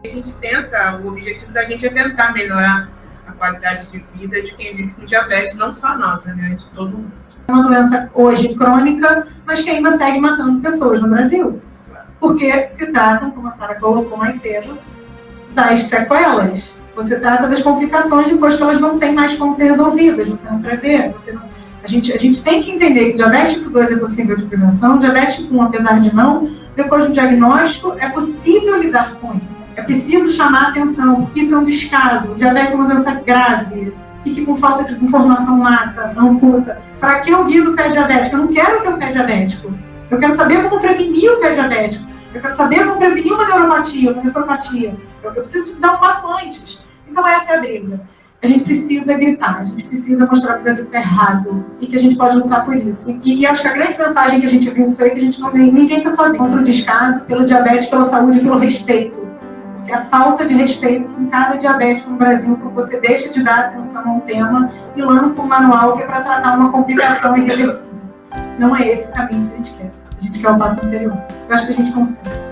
A gente tenta, o objetivo da gente é tentar melhorar a qualidade de vida de quem vive com diabetes, não só nossa, né, de todo mundo. É uma doença hoje crônica, mas que ainda segue matando pessoas no Brasil. Porque se tratam, como a Sara colocou mais cedo, das sequelas. Você trata das complicações depois que elas não têm mais como ser resolvidas, você não prevê, você não... A gente tem que entender que diabetes tipo 2 é possível de prevenção, diabetes tipo 1, apesar de não, depois do diagnóstico, é possível lidar com isso. É preciso chamar a atenção, porque isso é um descaso. O diabetes é uma doença grave e que com falta de informação mata, amputa. Para que eu guio do pé diabético? Eu não quero ter um pé diabético. Eu quero saber como prevenir o pé diabético. Eu quero saber como prevenir uma neuropatia, uma nefropatia. Eu preciso dar um passo antes. Então essa é a briga. A gente precisa gritar, a gente precisa mostrar para o Brasil que está errado e que a gente pode lutar por isso. E acho que a grande mensagem que a gente viu disso aí é que a gente não tem, ninguém está sozinho contra o descaso, pelo diabetes, pela saúde e pelo respeito. Porque a falta de respeito com cada diabético no Brasil, porque você deixa de dar atenção a um tema e lança um manual que é para tratar uma complicação irreversível. Não é esse o caminho que a gente quer. A gente quer o passo anterior. Eu acho que a gente consegue.